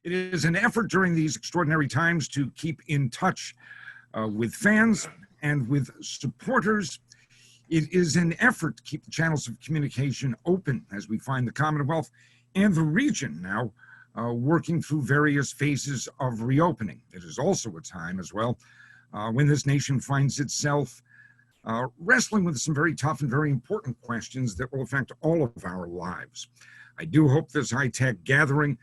It is an effort during these extraordinary times to keep in touch with fans and with supporters. It is an effort to keep the channels of communication open as we find the Commonwealth and the region now working through various phases of reopening. It is also a time as well when this nation finds itself wrestling with some very tough and very important questions that will affect all of our lives. I do hope this high-tech gathering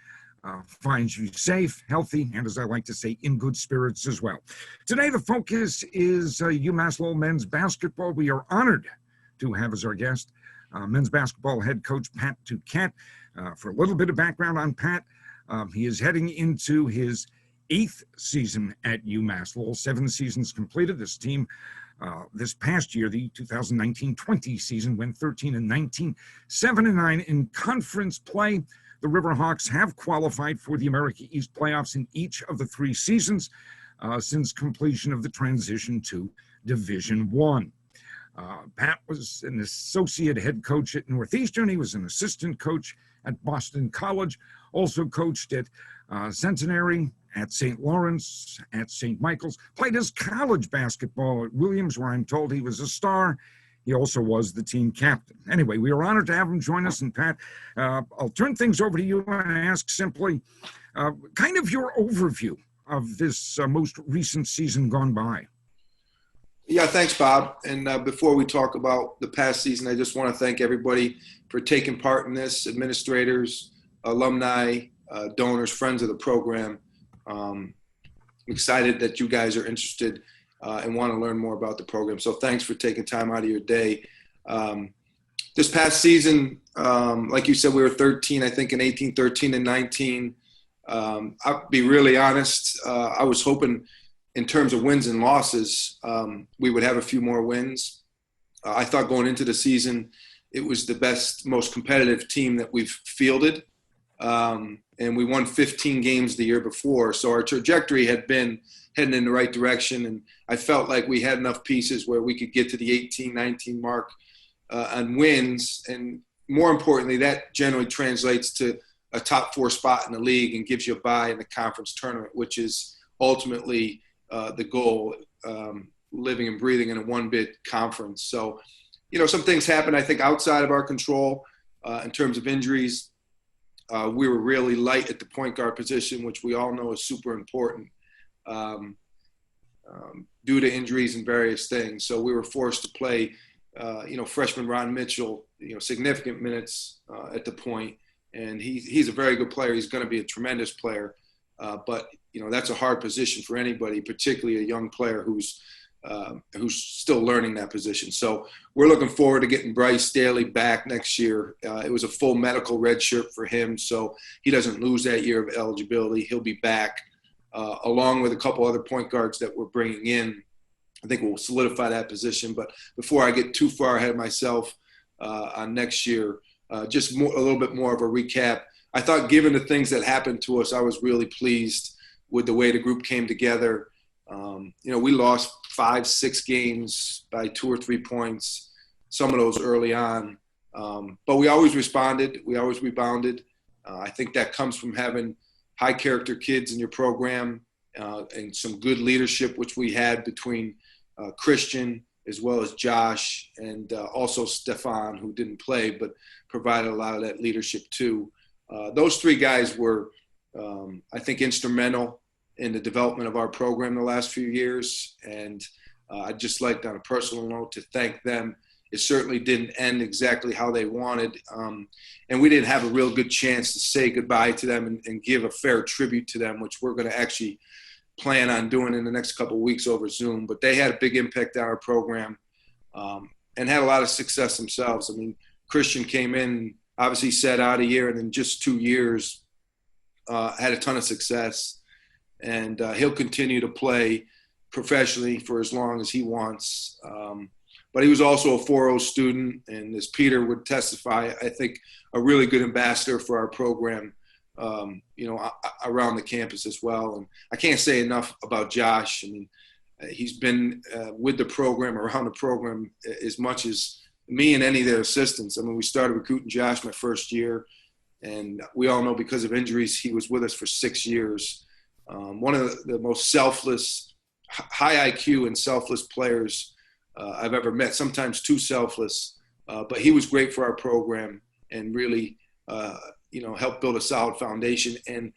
finds you safe, healthy, and as I like to say, in good spirits as well. Today, the focus is UMass Lowell men's basketball. We are honored to have as our guest men's basketball head coach Pat Duquette. For a little bit of background on Pat, he is heading into his 8th season at UMass Lowell, 7 seasons completed. This team this past year, the 2019-20 season, went 13-19, 7-9 in conference play. The Riverhawks have qualified for the America East playoffs in each of the 3 seasons since completion of the transition to Division I. Pat was an associate head coach at Northeastern. He was an assistant coach at Boston College, also coached at Centenary, at St. Lawrence, at St. Michael's, played his college basketball at Williams, where I'm told he was a star. He also was the team captain. Anyway, we are honored to have him join us. And Pat, I'll turn things over to you and ask simply kind of your overview of this most recent season gone by. Yeah, thanks, Bob. And before we talk about the past season, I just want to thank everybody for taking part in this, administrators, alumni, donors, friends of the program. I'm excited that you guys are interested and want to learn more about the program. So thanks for taking time out of your day. This past season, like you said, we were 13, I think in 18, 13 and 19. I'll be really honest. I was hoping in terms of wins and losses, we would have a few more wins. I thought going into the season, it was the best, most competitive team that we've fielded. And we won 15 games the year before. So our trajectory had been heading in the right direction. And I felt like we had enough pieces where we could get to the 18, 19 mark on wins. And more importantly, that generally translates to a top 4 spot in the league and gives you a bye in the conference tournament, which is ultimately the goal, living and breathing in a one-bid conference. So, you know, some things happened, I think, outside of our control in terms of injuries. We were really light at the point guard position, which we all know is super important due to injuries and various things. So we were forced to play, freshman Ron Mitchell, significant minutes at the point. And he's a very good player. He's going to be a tremendous player. But that's a hard position for anybody, particularly a young player who's still learning that position. So we're looking forward to getting Bryce Daly back next year. It was a full medical red shirt for him, so he doesn't lose that year of eligibility. He'll be back along with a couple other point guards that we're bringing in. I think we'll solidify that position. But before I get too far ahead of myself on next year, just a little bit more of a recap. I thought given the things that happened to us, I was really pleased with the way the group came together. We lost 5-6 games by 2 or 3 points, some of those early on. But we always responded. We always rebounded. I think that comes from having high character kids in your program and some good leadership, which we had between Christian as well as Josh and also Stefan, who didn't play but provided a lot of that leadership too. Those 3 guys were, I think, instrumental in the development of our program the last few years. And I'd just like, on a personal note, to thank them. It certainly didn't end exactly how they wanted. And we didn't have a real good chance to say goodbye to them and give a fair tribute to them, which we're going to actually plan on doing in the next couple of weeks over Zoom. But they had a big impact on our program and had a lot of success themselves. I mean, Christian came in, obviously sat out a year, and in just 2 years had a ton of success. And he'll continue to play professionally for as long as he wants. But he was also a 4.0 student, and as Peter would testify, I think a really good ambassador for our program, around the campus as well. And I can't say enough about Josh. I mean, he's been with the program, around the program, as much as me and any of their assistants. I mean, we started recruiting Josh my first year. And we all know because of injuries, he was with us for 6 years. One of the most selfless, high IQ and selfless players I've ever met, sometimes too selfless. But he was great for our program and really, helped build a solid foundation. And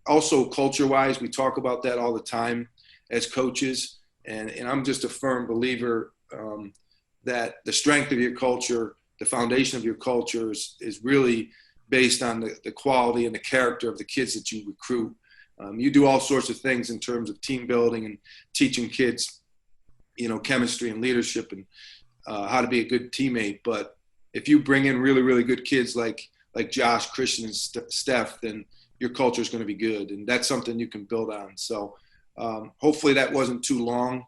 also culture-wise, we talk about that all the time as coaches. And I'm just a firm believer that the strength of your culture, the foundation of your culture is really based on the quality and the character of the kids that you recruit. You do all sorts of things in terms of team building and teaching kids, chemistry and leadership and how to be a good teammate. But if you bring in really, really good kids like Josh, Christian, and Steph, then your culture is going to be good. And that's something you can build on. So hopefully that wasn't too long.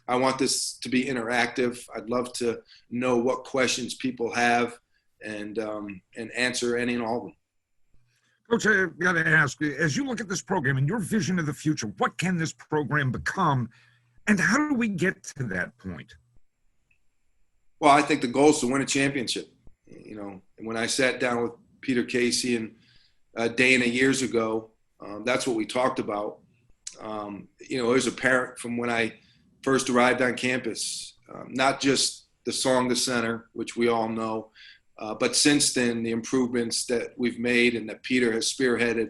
I want this to be interactive. I'd love to know what questions people have and answer any and all of them. Coach, I've got to ask, as you look at this program and your vision of the future, what can this program become, and how do we get to that point? Well, I think the goal is to win a championship. And when I sat down with Peter Casey and Dana years ago, that's what we talked about. It was apparent from when I first arrived on campus, not just the Song to Center, which we all know, but since then, the improvements that we've made and that Peter has spearheaded.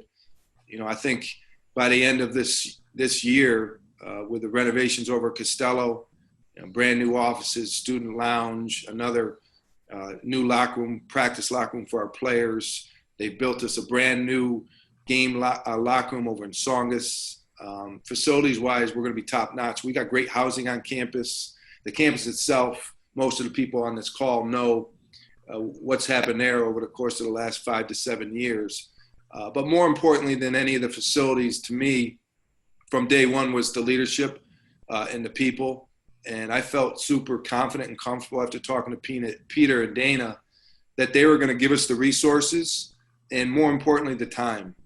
I think by the end of this year, with the renovations over Costello, brand new offices, student lounge, another new locker room, practice locker room for our players. They built us a brand new game locker room over in Songus. Facilities-wise, we're going to be top-notch. We got great housing on campus. The campus itself, most of the people on this call know what's happened there over the course of the last 5 to 7 years. But more importantly than any of the facilities, to me, from day one was the leadership and the people. And I felt super confident and comfortable after talking to Peter and Dana that they were going to give us the resources and, more importantly, the time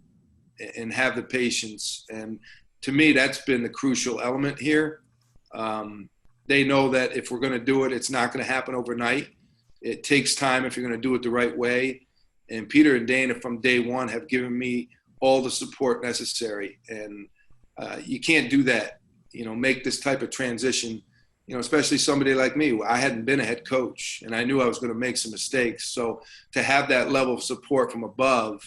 and have the patience. And to me, that's been the crucial element here. They know that if we're going to do it, it's not going to happen overnight. It takes time if you're going to do it the right way. And Peter and Dana from day one have given me all the support necessary. And you can't do that, make this type of transition, especially somebody like me. I hadn't been a head coach and I knew I was going to make some mistakes. So to have that level of support from above,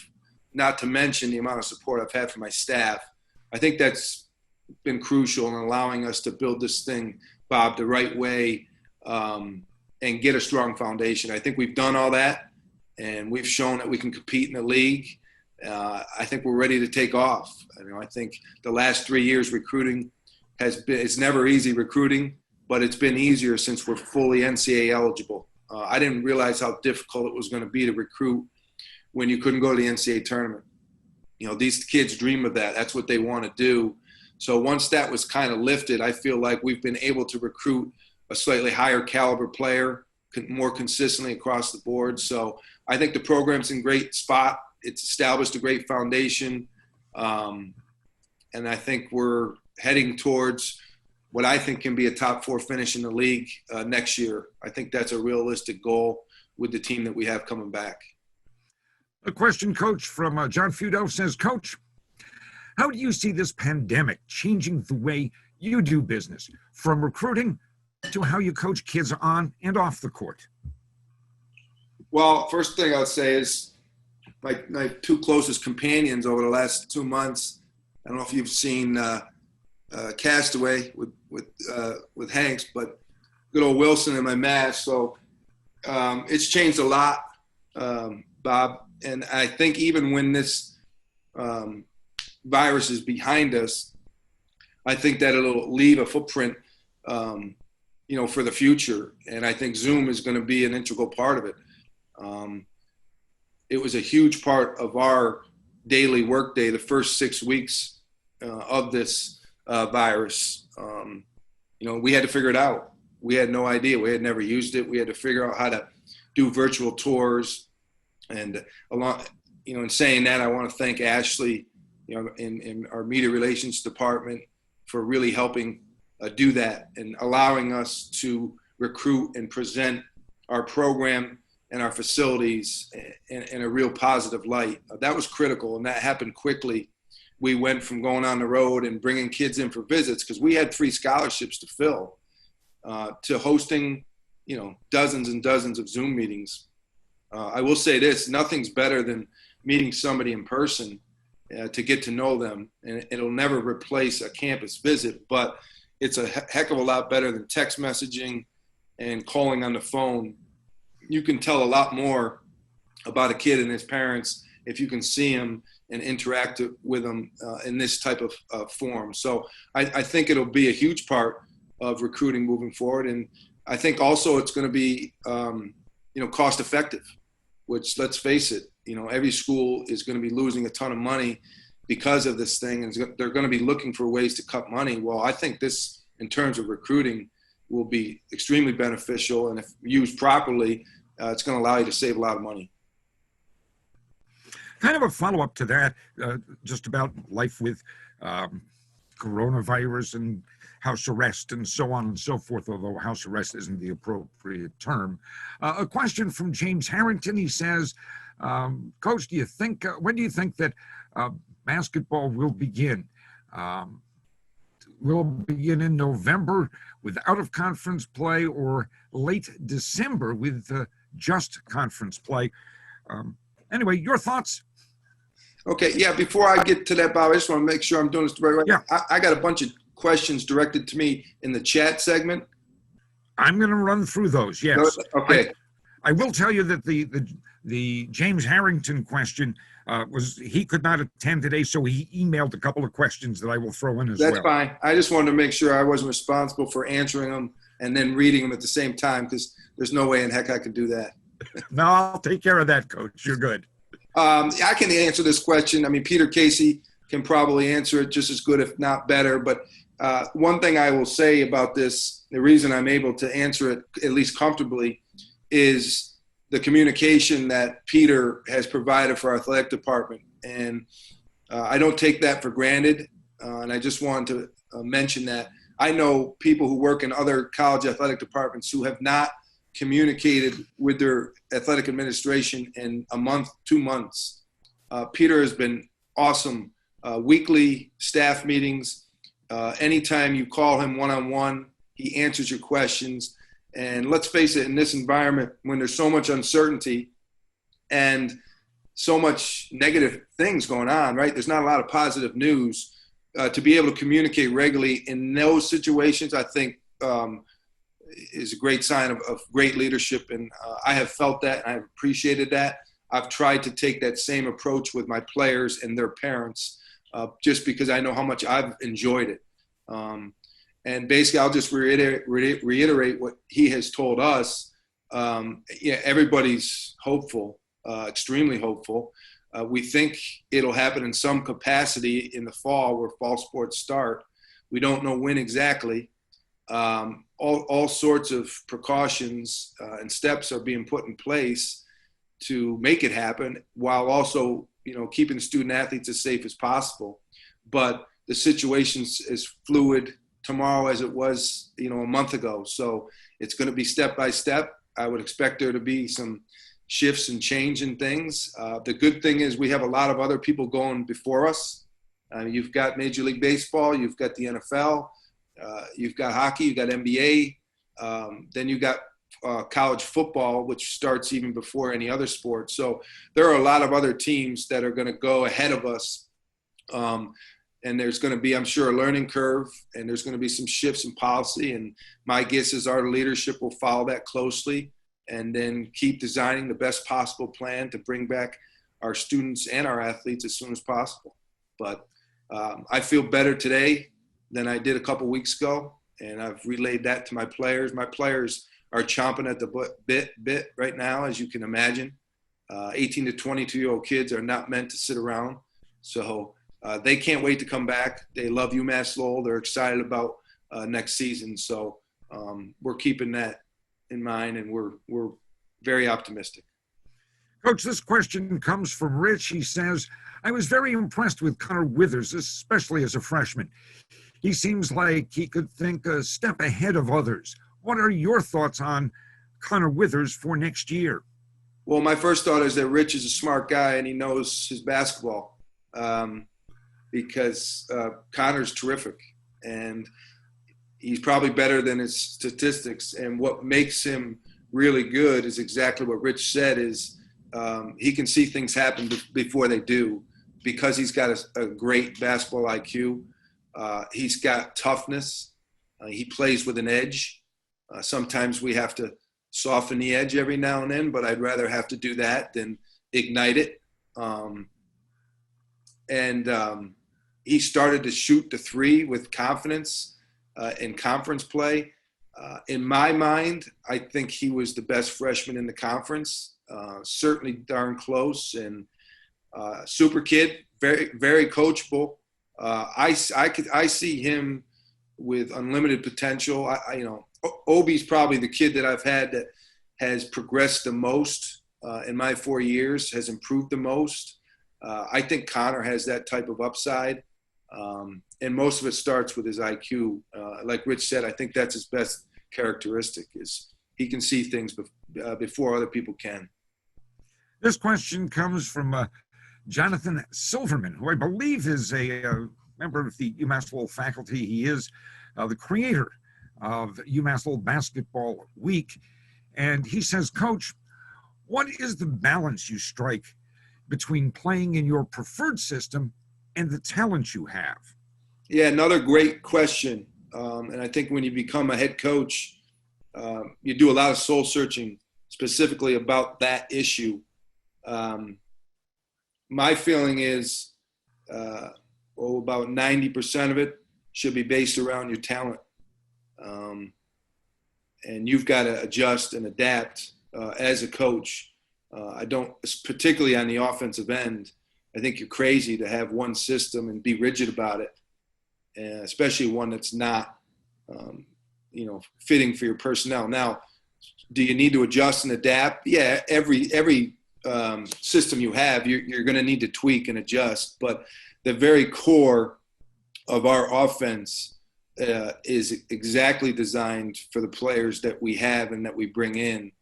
not to mention the amount of support I've had from my staff, I think that's been crucial in allowing us to build this thing, Bob, the right way and get a strong foundation. I think we've done all that and we've shown that we can compete in the league. I think we're ready to take off. I think the last 3 years recruiting it's never easy recruiting, but it's been easier since we're fully NCAA eligible. I didn't realize how difficult it was going to be to recruit when you couldn't go to the NCAA tournament. These kids dream of that. That's what they want to do. So once that was kind of lifted, I feel like we've been able to recruit a slightly higher caliber player more consistently across the board. So I think the program's in great spot. It's established a great foundation. And I think we're heading towards what I think can be a top 4 finish in the league next year. I think that's a realistic goal with the team that we have coming back. A question, Coach, from John Fudo says, Coach, how do you see this pandemic changing the way you do business, from recruiting to how you coach kids on and off the court? Well, first thing I would say is my 2 closest companions over the last 2 months. I don't know if you've seen Castaway with Hanks, but good old Wilson and my Mavs. So it's changed a lot, Bob. And I think even when this virus is behind us, I think that it'll leave a footprint, for the future. And I think Zoom is going to be an integral part of it. It was a huge part of our daily workday the first 6 weeks of this virus. We had to figure it out. We had no idea. We had never used it. We had to figure out how to do virtual tours. And in saying that, I want to thank Ashley, in our media relations department for really helping do that and allowing us to recruit and present our program and our facilities in a real positive light. That was critical, and that happened quickly. We went from going on the road and bringing kids in for visits, because we had free scholarships to fill, to hosting, dozens and dozens of Zoom meetings. I will say this: nothing's better than meeting somebody in person to get to know them, and it'll never replace a campus visit, but it's a heck of a lot better than text messaging and calling on the phone. You can tell a lot more about a kid and his parents if you can see them and interact with them in this type of form. So I think it'll be a huge part of recruiting moving forward. And I think also it's going to be, cost effective, which, let's face it, every school is going to be losing a ton of money because of this thing. And they're going to be looking for ways to cut money. Well, I think this, in terms of recruiting, will be extremely beneficial. And if used properly, it's going to allow you to save a lot of money. Kind of a follow-up to that, just about life with coronavirus and house arrest and so on and so forth, although house arrest isn't the appropriate term. A question from James Harrington. He says, Coach, when do you think that basketball will begin? Will it begin in November with out-of-conference play, or late December with just conference play? Anyway, your thoughts? Okay, yeah, before I get to that, Bob, I just want to make sure I'm doing this the right way. Yeah. I got a bunch of questions directed to me in the chat segment. I'm going to run through those, yes. Okay. I will tell you that the James Harrington question he could not attend today, so he emailed a couple of questions that I will throw in as well. That's fine. I just wanted to make sure I wasn't responsible for answering them and then reading them at the same time, because there's no way in heck I could do that. No, I'll take care of that, Coach. You're good. I can answer this question. I mean, Peter Casey can probably answer it just as good, if not better. But one thing I will say about this, the reason I'm able to answer it at least comfortably, is the communication that Peter has provided for our athletic department. And I don't take that for granted. And I just wanted to mention that. I know people who work in other college athletic departments who have not communicated with their athletic administration in a month, 2 months. Peter has been awesome. Weekly staff meetings. Anytime you call him one-on-one, he answers your questions. And let's face it, in this environment, when there's so much uncertainty and so much negative things going on, right? There's not a lot of positive news. To be able to communicate regularly in those situations, I think, is a great sign of great leadership. And I have felt that, and I've appreciated that. I've tried to take that same approach with my players and their parents, just because I know how much I've enjoyed it. And basically, I'll just reiterate what he has told us. Everybody's hopeful, extremely hopeful. We think it'll happen in some capacity in the fall, where fall sports start. We don't know when exactly. All sorts of precautions and steps are being put in place to make it happen, while also, keeping the student athletes as safe as possible. But the situation is fluid tomorrow as it was, a month ago. So it's going to be step by step. I would expect there to be some shifts and change in things. The good thing is we have a lot of other people going before us. You've got Major League Baseball, you've got the NFL, you've got hockey, you've got NBA, then you've got college football, which starts even before any other sport. So there are a lot of other teams that are going to go ahead of us. And there's going to be, I'm sure, a learning curve, and there's going to be some shifts in policy. And my guess is our leadership will follow that closely, and then keep designing the best possible plan to bring back our students and our athletes as soon as possible. But I feel better today than I did a couple weeks ago, and I've relayed that to my players. My players are chomping at the bit right now, as you can imagine. 18 to 22-year-old kids are not meant to sit around. So they can't wait to come back. They love UMass Lowell. They're excited about next season. So we're keeping that in mind, and we're very optimistic. Coach, this question comes from Rich. He says, I was very impressed with Connor Withers, especially as a freshman. He seems like he could think a step ahead of others. What are your thoughts on Connor Withers for next year? Well, my first thought is that Rich is a smart guy and he knows his basketball, because Connor's terrific and he's probably better than his statistics. And what makes him really good is exactly what Rich said, is he can see things happen before they do, because he's got a great basketball IQ. He's got toughness. He plays with an edge. Sometimes we have to soften the edge every now and then, but I'd rather have to do that than ignite it. He started to shoot the three with confidence in conference play. In my mind, I think he was the best freshman in the conference. Certainly darn close, and super kid, very, very coachable. I see him with unlimited potential. Obi's probably the kid that I've had that has progressed the most in my 4 years, has improved the most. I think Connor has that type of upside, and most of it starts with his IQ. Like Rich said, I think that's his best characteristic, is he can see things before other people can. This question comes from Jonathan Silverman, who I believe is a member of the UMass Lowell faculty. He is the creator of UMass Lowell Basketball Week. And he says, Coach, what is the balance you strike between playing in your preferred system and the talent you have? Yeah, another great question. And I think when you become a head coach, you do a lot of soul searching specifically about that issue. My feeling is about 90% of it should be based around your talent. And you've got to adjust and adapt as a coach. I don't, particularly on the offensive end, I think you're crazy to have one system and be rigid about it, and especially one that's not, fitting for your personnel. Now, do you need to adjust and adapt? Yeah, every system you have, you're going to need to tweak and adjust. But the very core of our offense is exactly designed for the players that we have and that we bring in.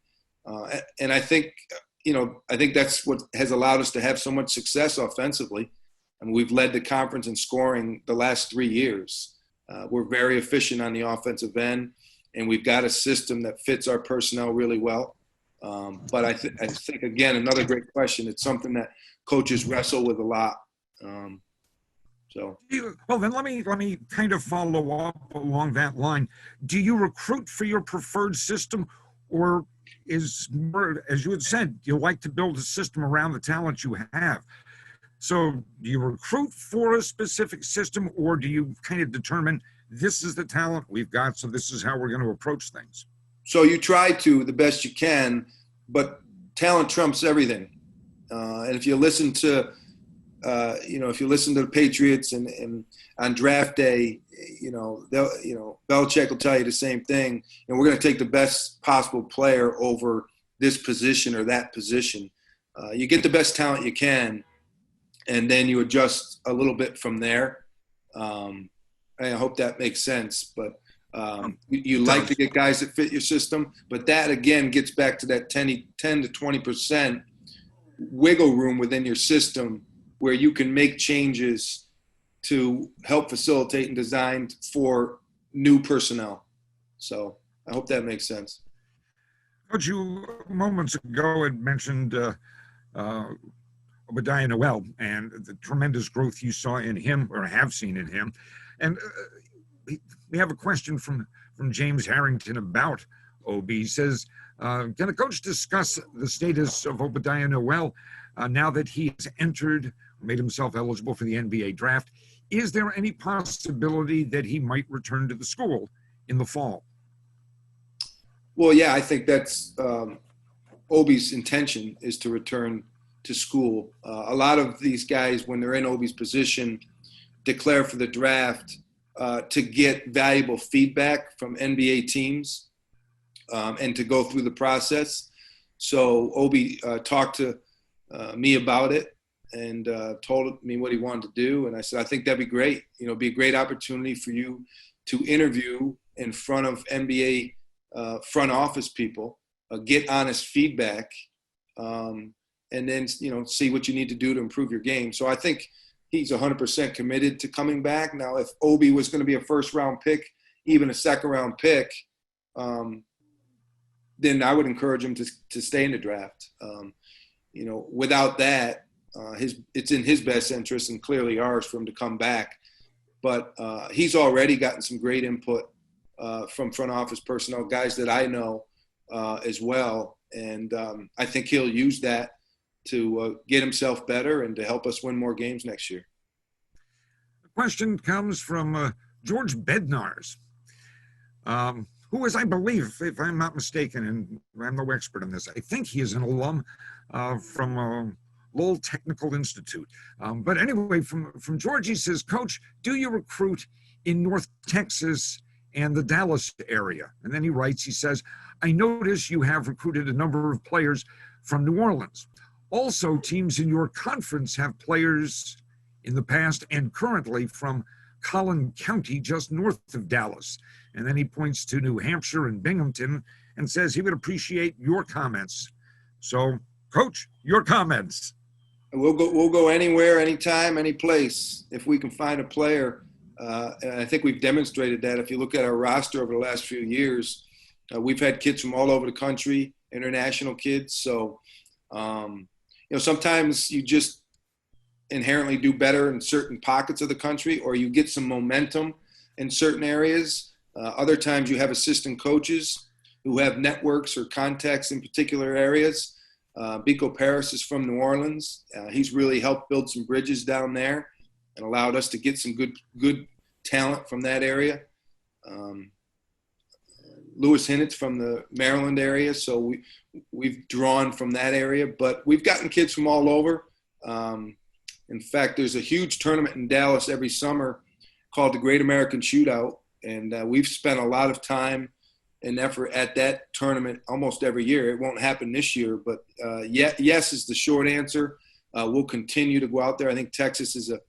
And I think, I think that's what has allowed us to have so much success offensively. I mean, we've led the conference in scoring the last 3 years. We're very efficient on the offensive end, and we've got a system that fits our personnel really well. But I think, again, another great question. It's something that coaches wrestle with a lot. Well, then let me kind of follow up along that line. Do you recruit for your preferred system, or is more, as you had said, you like to build a system around the talent you have? So do you recruit for a specific system, or do you kind of determine this is the talent we've got, so this is how we're going to approach things? So you try to the best you can, but talent trumps everything. And if you listen to, the Patriots and on draft day, Belichick will tell you the same thing. And we're going to take the best possible player over this position or that position. You get the best talent you can, and then you adjust a little bit from there. I hope that makes sense, but you like to get guys that fit your system, but that again gets back to that 10 to 20% wiggle room within your system where you can make changes to help facilitate and design for new personnel. So I hope that makes sense. Coach, you moments ago had mentioned Obadiah Noel and the tremendous growth you saw in him, or have seen in him. And we have a question from James Harrington about OB. He says, can the coach discuss the status of Obadiah Noel now that he has made himself eligible for the NBA draft? Is there any possibility that he might return to the school in the fall? Well, yeah, I think that's Obi's intention, is to return to school. A lot of these guys, when they're in Obi's position, declare for the draft to get valuable feedback from NBA teams and to go through the process. So Obi talked to me about it and told me what he wanted to do. And I said, I think that'd be great. It'd be a great opportunity for you to interview in front of NBA front office people, get honest feedback and then, see what you need to do to improve your game. So I think he's 100% committed to coming back. Now, if Obi was going to be a first-round pick, even a second-round pick, then I would encourage him to stay in the draft. Without that, it's in his best interest and clearly ours for him to come back. But he's already gotten some great input from front office personnel, guys that I know as well. And I think he'll use that to get himself better and to help us win more games next year. The question comes from George Bednars, who is, I believe, if I'm not mistaken, and I'm no expert on this, I think he is an alum from Lowell Technical Institute. But anyway, from George, he says, Coach, do you recruit in North Texas and the Dallas area? And then he writes, he says, I notice you have recruited a number of players from New Orleans. Also, teams in your conference have players in the past and currently from Collin County, just north of Dallas. And then he points to New Hampshire and Binghamton and says he would appreciate your comments. So, Coach, your comments. We'll go anywhere, anytime, any place if we can find a player. And I think we've demonstrated that. If you look at our roster over the last few years, we've had kids from all over the country, international kids. So, sometimes you just inherently do better in certain pockets of the country, or you get some momentum in certain areas. Other times you have assistant coaches who have networks or contacts in particular areas. Biko Paris is from New Orleans. He's really helped build some bridges down there and allowed us to get some good talent from that area. Lewis Hinnett's from the Maryland area, so we've drawn from that area. But we've gotten kids from all over. In fact, there's a huge tournament in Dallas every summer called the Great American Shootout, and we've spent a lot of time and effort at that tournament almost every year. It won't happen this year, but yes is the short answer. We'll continue to go out there. I think Texas is a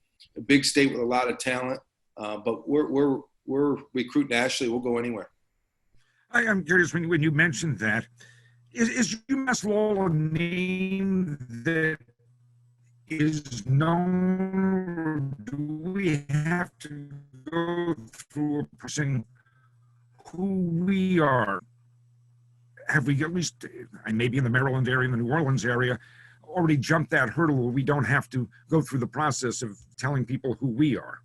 big state with a lot of talent, but we're recruiting nationally. We'll go anywhere. I'm curious, when you mentioned that, is UMass Lowell a name that is known, or do we have to go through a person who we are? Have we at least, maybe in the Maryland area, in the New Orleans area, already jumped that hurdle where we don't have to go through the process of telling people who we are?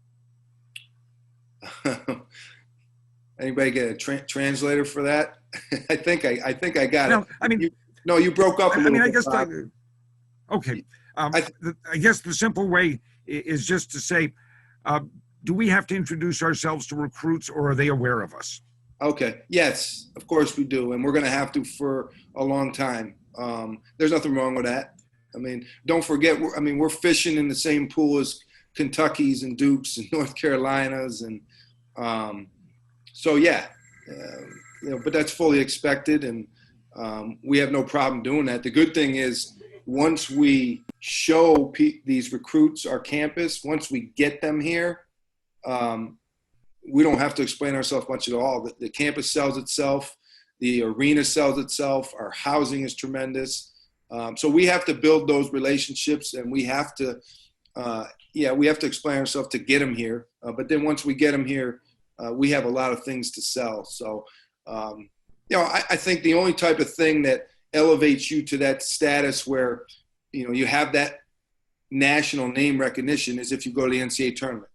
Anybody get a translator for that? I think I got it. I mean, you broke up a little bit. I guess, okay. I guess the simple way is just to say, do we have to introduce ourselves to recruits, or are they aware of us? Okay. Yes, of course we do. And we're going to have to for a long time. There's nothing wrong with that. I mean, don't forget, we're fishing in the same pool as Kentucky's and Duke's and North Carolina's. And but that's fully expected. And we have no problem doing that. The good thing is, once we show these recruits our campus, once we get them here, we don't have to explain ourselves much at all. The campus sells itself. The arena sells itself. Our housing is tremendous. So we have to build those relationships, and we have to explain ourselves to get them here. But then once we get them here, we have a lot of things to sell. So, I think the only type of thing that elevates you to that status where, you have that national name recognition is if you go to the NCAA tournament.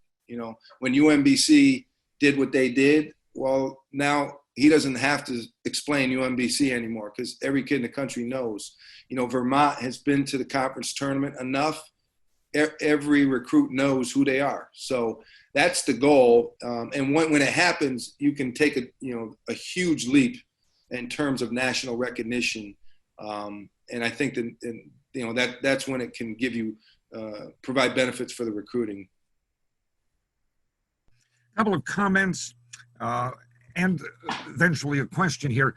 When UMBC did what they did, well, now he doesn't have to explain UMBC anymore because every kid in the country knows. Vermont has been to the conference tournament enough. Every recruit knows who they are. So that's the goal. And when it happens, you can take a huge leap in terms of national recognition. And I think that's when it can give you provide benefits for the recruiting. A couple of comments and eventually a question here.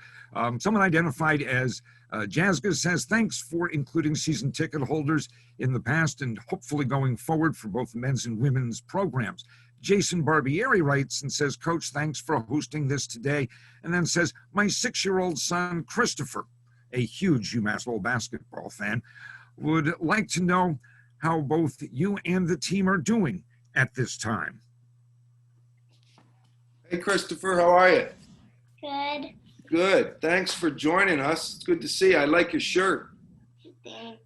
Someone identified as Jazga says, thanks for including season ticket holders in the past and hopefully going forward for both men's and women's programs. Jason Barbieri writes and says, Coach, thanks for hosting this today. And then says, my 6-year-old son, Christopher, a huge UMass Lowell basketball fan, would like to know how both you and the team are doing at this time. Hey, Christopher, how are you? Good. Good. Thanks for joining us. It's good to see you. I like your shirt. Thanks.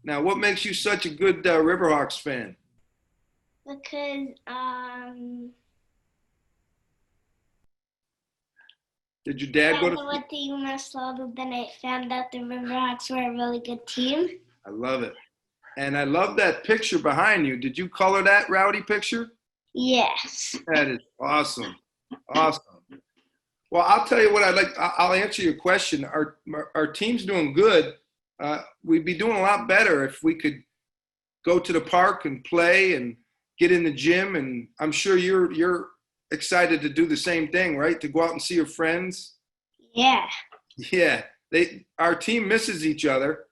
Now, what makes you such a good Riverhawks fan? Because Did your dad go I to? went to UMass Lowell, then I found out the Riverhawks were a really good team. I love it. And I love that picture behind you. Did you color that rowdy picture? Yes. That is awesome. Awesome. Well, I'll tell you what I'd like. I'll answer your question. Our team's doing good. We'd be doing a lot better if we could go to the park and play and get in the gym. And I'm sure you're excited to do the same thing, right? To go out and see your friends. Yeah. Yeah. Our team misses each other.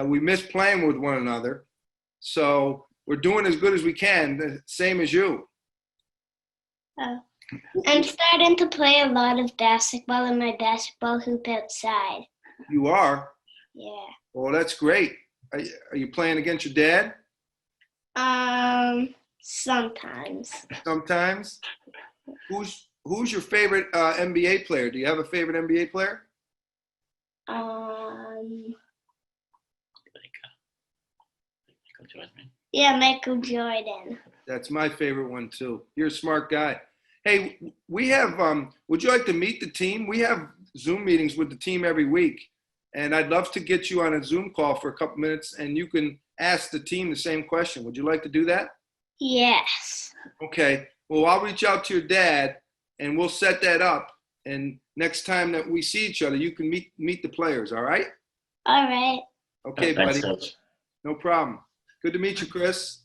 We miss playing with one another. So we're doing as good as we can, the same as you. I'm starting to play a lot of basketball in my basketball hoop outside. You are? Yeah. Well, that's great. Are you playing against your dad? Sometimes. Sometimes. Who's your favorite NBA player? Do you have a favorite NBA player? Yeah, Michael Jordan. That's my favorite one too. You're a smart guy. Hey, we have. Would you like to meet the team? We have Zoom meetings with the team every week, and I'd love to get you on a Zoom call for a couple minutes, and you can ask the team the same question. Would you like to do that? Yes. Okay. Well, I'll reach out to your dad, and we'll set that up. And next time that we see each other, you can meet the players. All right? All right. Okay, Thanks, buddy. Coach. No problem. Good to meet you, Chris.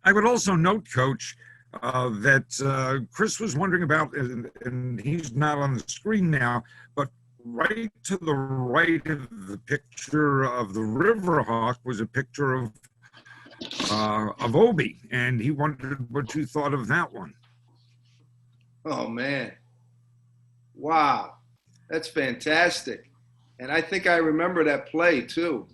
I would also note, Coach, that Chris was wondering about, and he's not on the screen now, but right to the right of the picture of the Riverhawk was a picture of Obi, and he wondered what you thought of that one. Oh, man. Wow. That's fantastic. And I think I remember that play, too.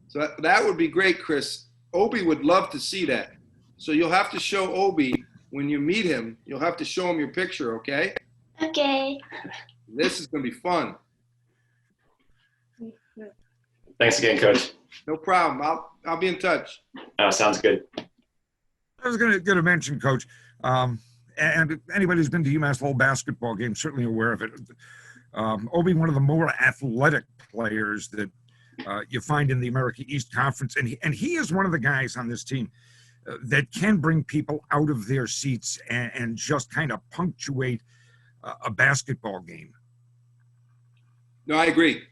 So that would be great, Chris. Obi would love to see that. So you'll have to show Obi when you meet him. You'll have to show him your picture, okay? Okay. This is going to be fun. Thanks again, Coach. No problem. I'll be in touch. Sounds good. I was going to mention, Coach, and anybody who's been to UMass Lowell basketball games certainly aware of it. Obi, one of the more athletic players that you find in the America East Conference, and he is one of the guys on this team that can bring people out of their seats and just kind of punctuate a basketball game. No, I agree.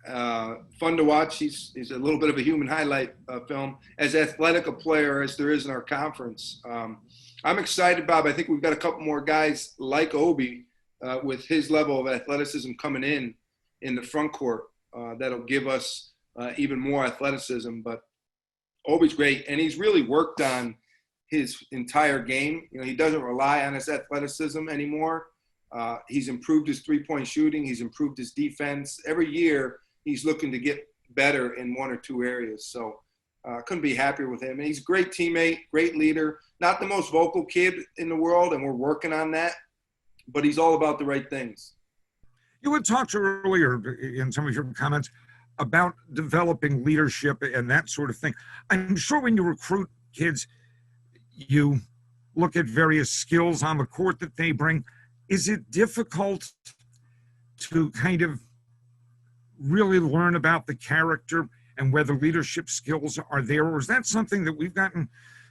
Fun to watch. He's a little bit of a human highlight film. As athletic a player as there is in our conference. I'm excited, Bob. I think we've got a couple more guys like Obi with his level of athleticism coming in the front court that'll give us even more athleticism. But Obi's great, and he's really worked on his entire game. You know, he doesn't rely on his athleticism anymore. He's improved his three-point shooting. He's improved his defense. Every year, he's looking to get better in one or two areas. So couldn't be happier with him. And he's a great teammate, great leader. Not the most vocal kid in the world, and we're working on that. But he's all about the right things. You had talked earlier in some of your comments about developing leadership and that sort of thing. I'm sure when you recruit kids, you look at various skills on the court that they bring. Is it difficult to kind of really learn about the character and whether leadership skills are there? Or is that something that we've gotten,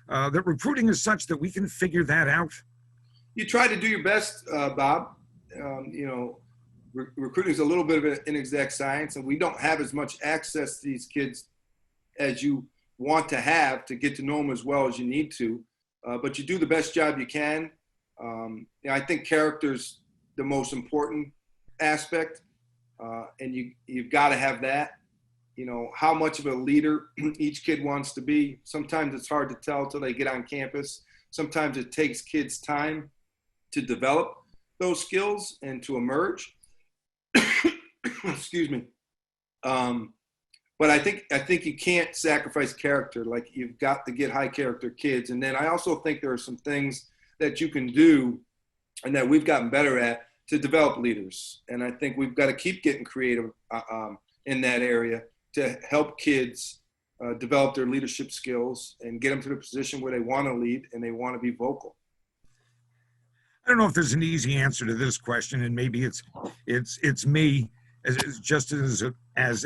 that recruiting is such that we can figure that out? You try to do your best, Bob. You know, recruiting is a little bit of an inexact science, and we don't have as much access to these kids as you want to have to get to know them as well as you need to. But you do the best job you can. You know, I think character's the most important aspect, and you've got to have that. You know, how much of a leader each kid wants to be. Sometimes it's hard to tell till they get on campus. Sometimes it takes kids time to develop those skills and to emerge. Excuse me. But I think you can't sacrifice character. Like, you've got to get high character kids. And then I also think there are some things that you can do and that we've gotten better at to develop leaders. And I think we've got to keep getting creative in that area to help kids develop their leadership skills and get them to the position where they want to lead and they want to be vocal. I don't know if there's an easy answer to this question, and maybe it's me just as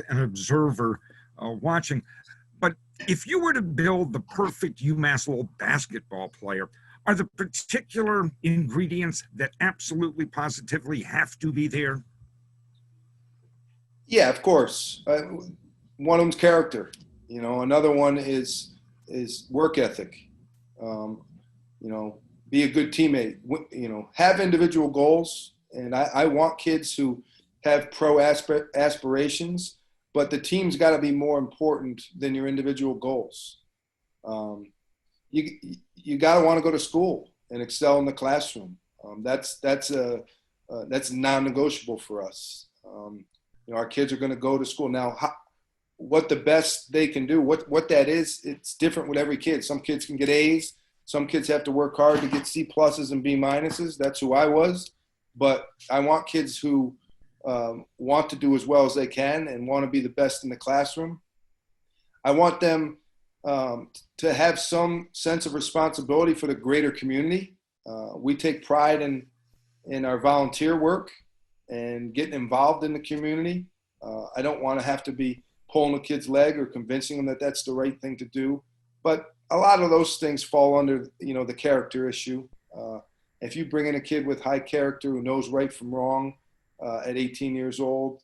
an observer watching. But if you were to build the perfect UMass Lowell basketball player, are there particular ingredients that absolutely positively have to be there? Yeah, of course. One of them's character. Another one is work ethic. Be a good teammate. Have individual goals. And I want kids who have pro aspirations, but the team's got to be more important than your individual goals. You got to want to go to school and excel in the classroom. That's non-negotiable for us. Our kids are going to go to school now. What the best they can do, what that is, it's different with every kid. Some kids can get A's. Some kids have to work hard to get C pluses and B minuses. That's who I was. But I want kids who want to do as well as they can and want to be the best in the classroom. I want them to have some sense of responsibility for the greater community. We take pride in our volunteer work and getting involved in the community. I don't want to have to be pulling a kid's leg or convincing them that that's the right thing to do. But a lot of those things fall under, the character issue. If you bring in a kid with high character who knows right from wrong at 18 years old,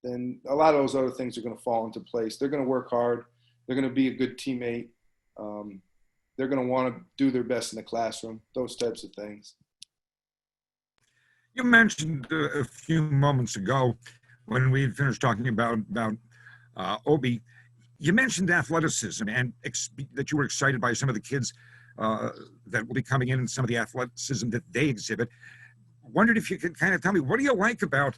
then a lot of those other things are going to fall into place. They're going to work hard. They're going to be a good teammate. They're going to want to do their best in the classroom, those types of things. You mentioned a few moments ago when we finished talking about Obi, you mentioned athleticism and that you were excited by some of the kids that will be coming in and some of the athleticism that they exhibit. Wondered if you could kind of tell me, what do you like about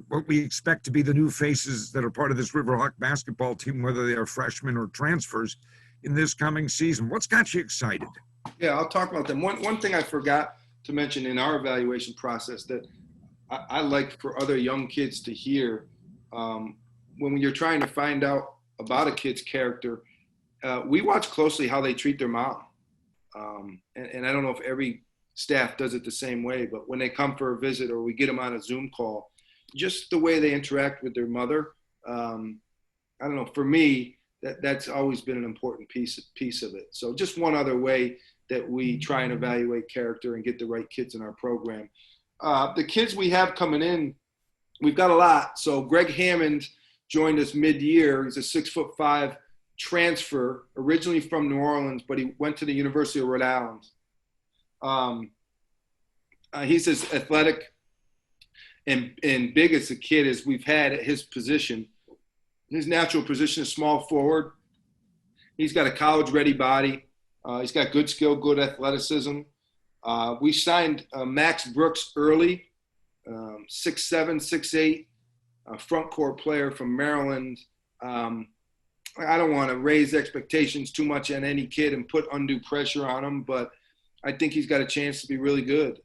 what we expect to be the new faces that are part of this Riverhawk basketball team, whether they are freshmen or transfers in this coming season? What's got you excited? Yeah, I'll talk about them. One thing I forgot to mention in our evaluation process that I like for other young kids to hear when you're trying to find out about a kid's character, we watch closely how they treat their mom. And I don't know if every staff does it the same way, but when they come for a visit or we get them on a Zoom call, just the way they interact with their mother, I don't know, for me, that's always been an important piece of it. So just one other way that we try and evaluate character and get the right kids in our program. The kids we have coming in, we've got a lot. So Greg Hammond joined us mid-year. He's a 6'5" transfer, originally from New Orleans, but he went to the University of Rhode Island. He's as athletic and big as a kid as we've had at his position. His natural position is small forward. He's got a college-ready body. He's got good skill, good athleticism. We signed Max Brooks early, 6'7", 6'8", front court player from Maryland. I don't want to raise expectations too much on any kid and put undue pressure on him, but I think he's got a chance to be really good.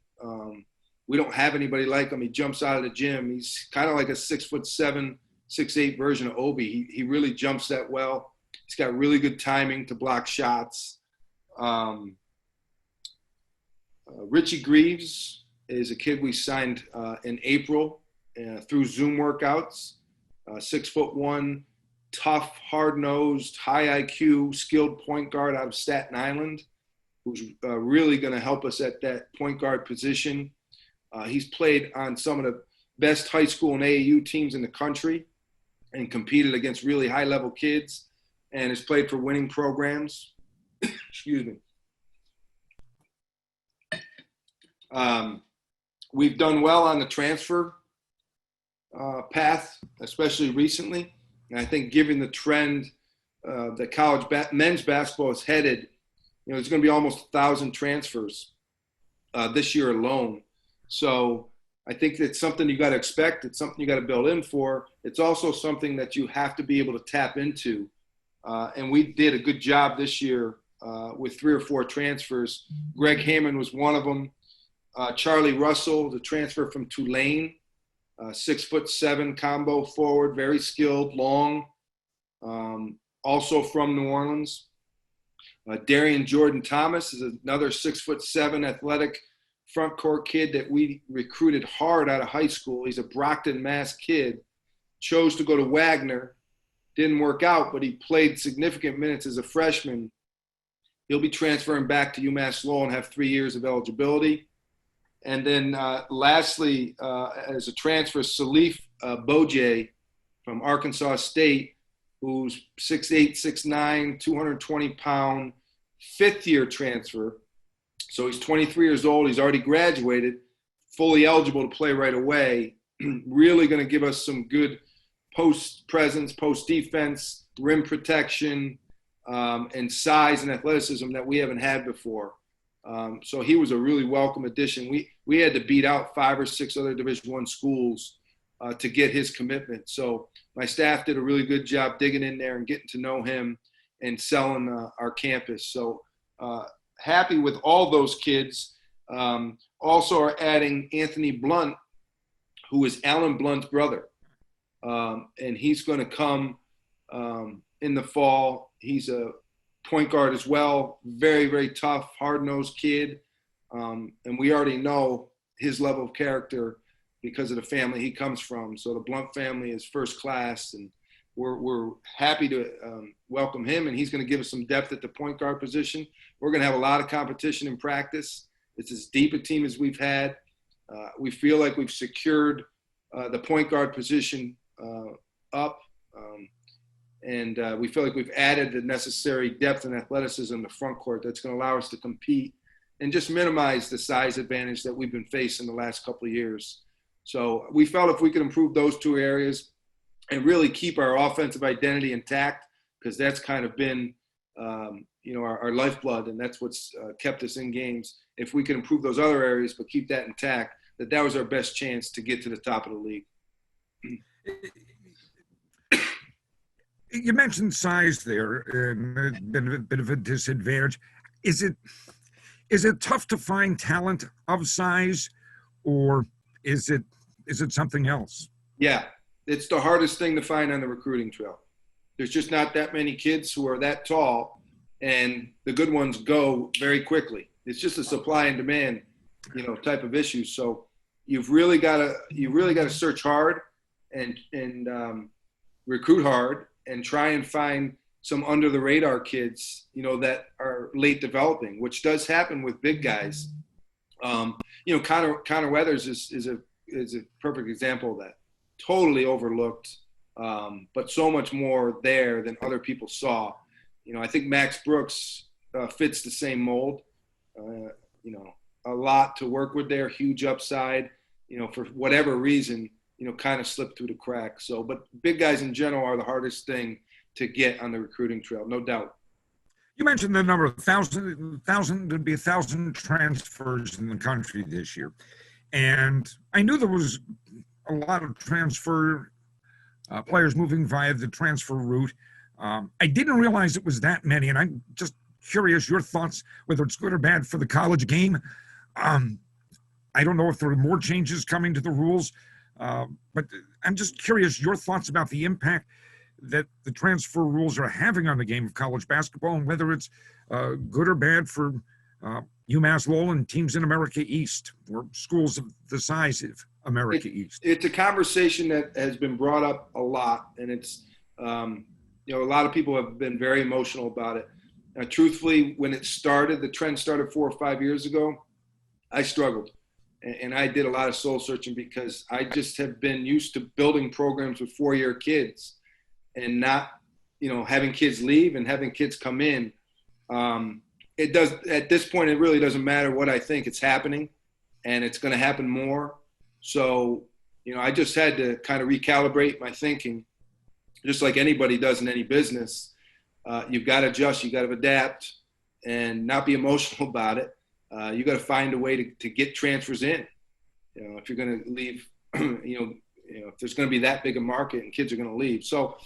We don't have anybody like him. He jumps out of the gym. He's kind of like a 6'7", 6'8" version of Obi. He really jumps that well. He's got really good timing to block shots. Richie Greaves is a kid we signed in April through Zoom workouts. 6'1", tough, hard-nosed, high IQ, skilled point guard out of Staten Island, who's really going to help us at that point guard position. He's played on some of the best high school and AAU teams in the country and competed against really high-level kids and has played for winning programs. Excuse me. We've done well on the transfer path, especially recently. And I think given the trend that college men's basketball is headed, there's going to be almost 1,000 transfers this year alone. So I think it's something you got to expect. It's something you got to build in for. It's also something that you have to be able to tap into. And we did a good job this year with 3 or 4 transfers. Greg Hammond was one of them. Charlie Russell, the transfer from Tulane, 6'7" combo forward, very skilled, long, also from New Orleans. Darian Jordan Thomas is another 6'7" athletic front court kid that we recruited hard out of high school. He's a Brockton, Mass kid, chose to go to Wagner, didn't work out, but he played significant minutes as a freshman. He'll be transferring back to UMass Lowell and have 3 years of eligibility. And then lastly, as a transfer, Salif Bojay from Arkansas State, who's 6'8", 6'9", 220-pound, fifth-year transfer. So he's 23 years old. He's already graduated, fully eligible to play right away. Really going to give us some good post presence, post defense, rim protection, and size and athleticism that we haven't had before. So he was a really welcome addition. We had to beat out 5 or 6 other Division I schools to get his commitment. So my staff did a really good job digging in there and getting to know him and selling our campus. So happy with all those kids. Also are adding Anthony Blunt, who is Alan Blunt's brother. And he's going to come in the fall. He's a point guard as well. Very, very tough, hard-nosed kid. And we already know his level of character because of the family he comes from. So the Blunt family is first class, and we're happy to welcome him, and he's going to give us some depth at the point guard position. We're going to have a lot of competition in practice. It's as deep a team as we've had. We feel like we've secured the point guard position up, and we feel like we've added the necessary depth and athleticism in the front court that's going to allow us to compete and just minimize the size advantage that we've been facing the last couple of years. So we felt if we could improve those 2 areas and really keep our offensive identity intact, because that's kind of been, our lifeblood, and that's what's kept us in games. If we can improve those other areas but keep that intact, that was our best chance to get to the top of the league. You mentioned size there, and been a bit of a disadvantage. Is it tough to find talent of size, or is it something else? Yeah, it's the hardest thing to find on the recruiting trail. There's just not that many kids who are that tall, and the good ones go very quickly. It's just a supply and demand, type of issue. So you've really got to search hard and recruit hard and try and find some under the radar kids, that are late developing, which does happen with big guys. Connor Weathers is a perfect example of that. Totally overlooked, but so much more there than other people saw. I think Max Brooks fits the same mold. A lot to work with there, huge upside. For whatever reason, kind of slipped through the cracks. So, but big guys in general are the hardest thing to get on the recruiting trail, no doubt. You mentioned the number of 1,000, there'd be 1,000 transfers in the country this year. And I knew there was a lot of transfer players moving via the transfer route. I didn't realize it was that many, and I'm just curious your thoughts, whether it's good or bad for the college game. I don't know if there are more changes coming to the rules, but I'm just curious your thoughts about the impact that the transfer rules are having on the game of college basketball, and whether it's good or bad for UMass Lowell and teams in America East, or schools of the size of America East. It's a conversation that has been brought up a lot, and it's a lot of people have been very emotional about it. Truthfully, when it started, the trend started 4 or 5 years ago, I struggled. And I did a lot of soul searching because I just have been used to building programs with 4-year kids and not, having kids leave and having kids come in. It does, at this point, it really doesn't matter what I think. It's happening, and it's going to happen more. So, I just had to kind of recalibrate my thinking, just like anybody does in any business. You've got to adjust, you've got to adapt, and not be emotional about it. You got to find a way to get transfers in. if you're going to leave, if there's going to be that big a market and kids are going to leave. So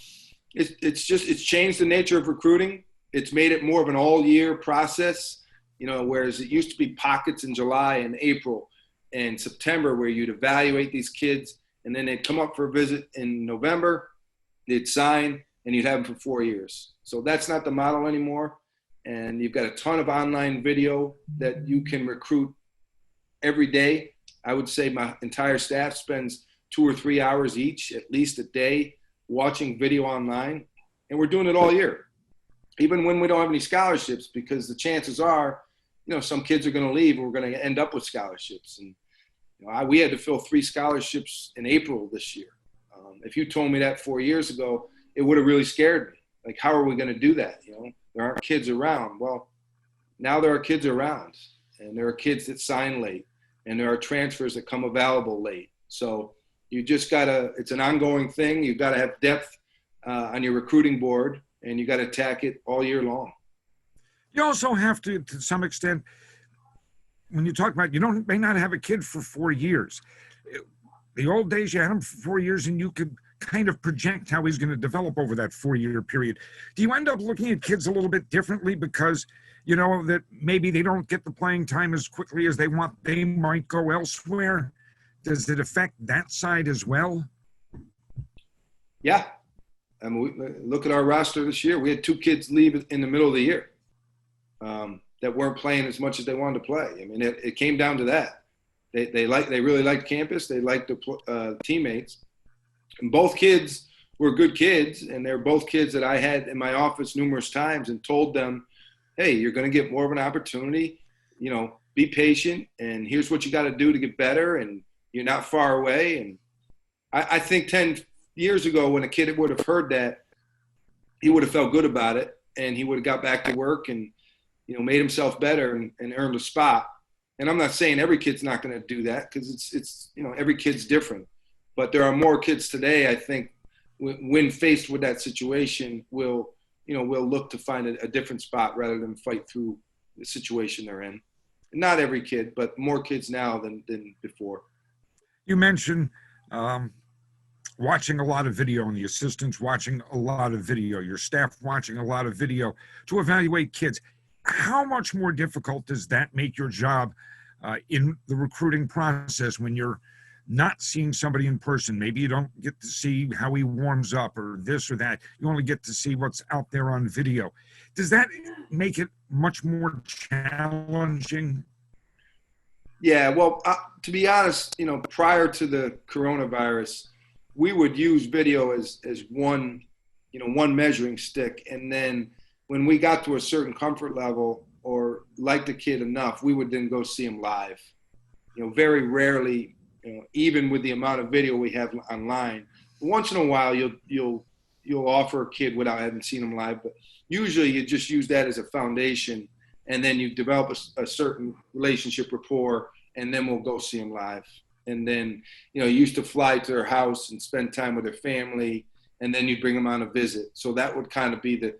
it's changed the nature of recruiting. It's made it more of an all year process, whereas it used to be pockets in July and April and September where you'd evaluate these kids and then they'd come up for a visit in November, they'd sign, and you'd have them for 4 years. So that's not the model anymore. And you've got a ton of online video that you can recruit every day. I would say my entire staff spends 2 or 3 hours each, at least a day, watching video online. And we're doing it all year, even when we don't have any scholarships, because the chances are, some kids are going to leave and we're going to end up with scholarships. And we had to fill 3 scholarships in April this year. If you told me that 4 years ago, it would have really scared me. Like, how are we going to do that? There aren't kids around. Well, now there are kids around, and there are kids that sign late, and there are transfers that come available late. So you just it's an ongoing thing. You've got to have depth on your recruiting board, and you got to attack it all year long. You also have to some extent, when you talk about may not have a kid for 4 years. The old days, you had him for 4 years, and you could kind of project how he's going to develop over that 4-year period. Do you end up looking at kids a little bit differently because, that maybe they don't get the playing time as quickly as they want? They might go elsewhere. Does it affect that side as well? Yeah. I mean, look at our roster this year. We had 2 kids leave in the middle of the year that weren't playing as much as they wanted to play. I mean, it came down to that. They really liked campus. They liked the teammates. And both kids were good kids, and they're both kids that I had in my office numerous times and told them, hey, you're going to get more of an opportunity. Be patient, and here's what you got to do to get better, and you're not far away. And I think 10 years ago when a kid would have heard that, he would have felt good about it, and he would have got back to work and, made himself better and earned a spot. And I'm not saying every kid's not going to do that, because it's every kid's different. But there are more kids today, I think, when faced with that situation, will look to find a different spot rather than fight through the situation they're in. Not every kid, but more kids now than before. You mentioned watching a lot of video, and the assistants watching a lot of video, your staff watching a lot of video to evaluate kids. How much more difficult does that make your job in the recruiting process when you're not seeing somebody in person? Maybe you don't get to see how he warms up or this or that. You only get to see what's out there on video. Does that make it much more challenging? Yeah, well, to be honest, prior to the coronavirus, we would use video as one measuring stick. And then when we got to a certain comfort level or liked the kid enough, we would then go see him live. Very rarely, even with the amount of video we have online, once in a while you'll offer a kid without having seen him live, but usually you just use that as a foundation, and then you develop a certain relationship rapport, and then we'll go see him live. And then you used to fly to their house and spend time with their family, and then you bring them on a visit. So that would kind of be the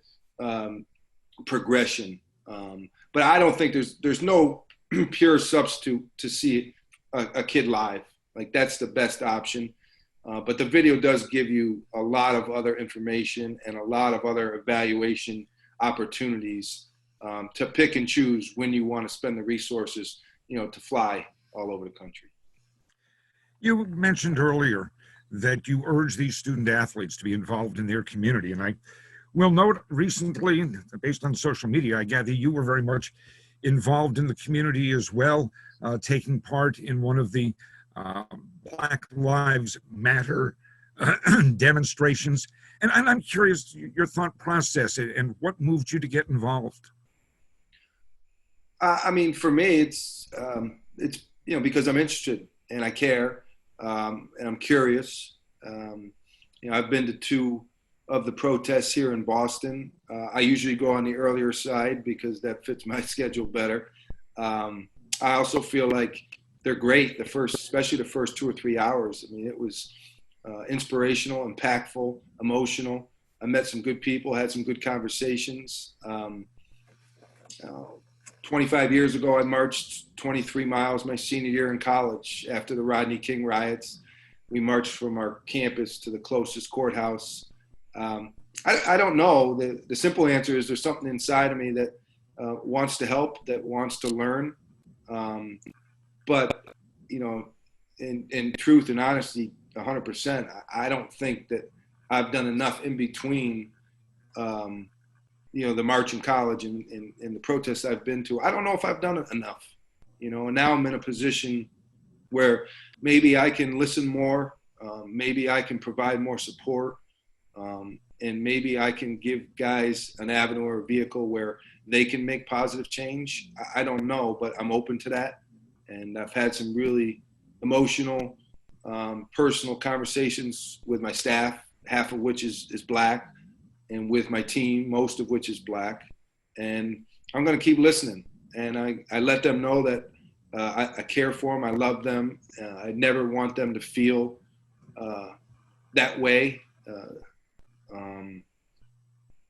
progression. But I don't think there's no pure substitute to see a kid live. Like, that's the best option. But the video does give you a lot of other information and a lot of other evaluation opportunities to pick and choose when you want to spend the resources, to fly all over the country. You mentioned earlier that you urge these student athletes to be involved in their community. And I will note recently, based on social media, I gather you were very much involved in the community as well, taking part in one of the Black Lives Matter demonstrations. And I'm curious your thought process and what moved you to get involved. I mean, for me, it's because I'm interested and I care, and I'm curious. I've been to 2 of the protests here in Boston. I usually go on the earlier side because that fits my schedule better. I also feel like they're great. Especially the first 2 or 3 hours. I mean, it was inspirational, impactful, emotional. I met some good people, had some good conversations. 25 years ago, I marched 23 miles my senior year in college after the Rodney King riots. We marched from our campus to the closest courthouse. I don't know. The simple answer is there's something inside of me that wants to help, that wants to learn. But, you know, in truth and honesty, 100%, I don't think that I've done enough in between, you know, the march in college and the protests I've been to. I don't know if I've done enough, you know, and now I'm in a position where maybe I can listen more, maybe I can provide more support, and maybe I can give guys an avenue or a vehicle where they can make positive change. I don't know, but I'm open to that. And I've had some really emotional, personal conversations with my staff, half of which is Black, and with my team, most of which is Black. And I'm going to keep listening. And I let them know that I care for them. I love them. I never want them to feel that way.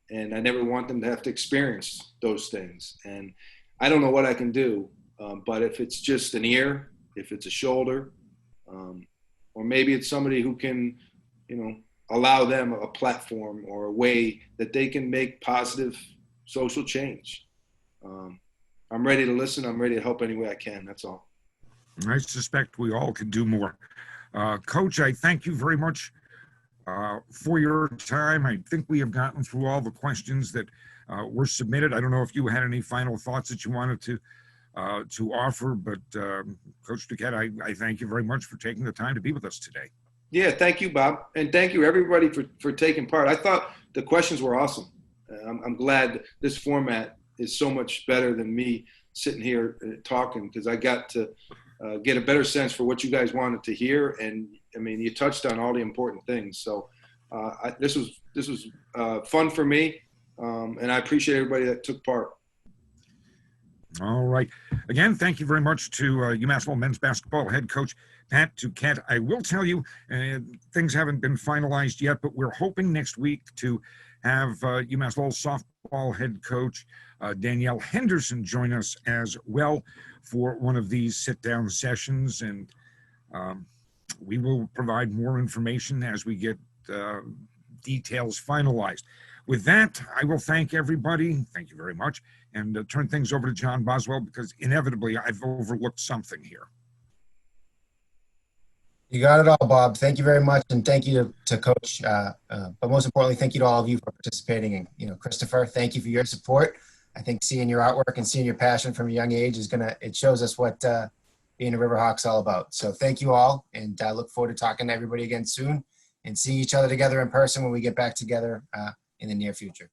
And I never want them to have to experience those things. And I don't know what I can do, but if it's just an ear, if it's a shoulder, or maybe it's somebody who can, you know, allow them a platform or a way that they can make positive social change. I'm ready to listen. I'm ready to help any way I can. That's all. I suspect we all could do more. Coach, I thank you very much for your time. I think we have gotten through all the questions that were submitted. I don't know if you had any final thoughts that you wanted to offer, but Coach Duquette, I thank you very much for taking the time to be with us today. Yeah, thank you, Bob. And thank you, everybody, for taking part. I thought the questions were awesome. I'm glad this format is so much better than me sitting here talking, because I got to get a better sense for what you guys wanted to hear. And I mean, you touched on all the important things. So this was fun for me, and I appreciate everybody that took part. All right. Again, thank you very much to UMass Lowell men's basketball head coach Pat Duquette. I will tell you, things haven't been finalized yet, but we're hoping next week to have UMass Lowell softball head coach Danielle Henderson join us as well for one of these sit-down sessions, and we will provide more information as we get details finalized. With that, I will thank everybody. Thank you very much. And turn things over to John Boswell, because inevitably I've overlooked something here. You got it all, Bob. Thank you very much. And thank you to Coach. But most importantly, thank you to all of you for participating. And, you know, Christopher, thank you for your support. I think seeing your artwork and seeing your passion from a young age it shows us what being a Riverhawk's all about. So thank you all. And I look forward to talking to everybody again soon and seeing each other together in person when we get back together in the near future.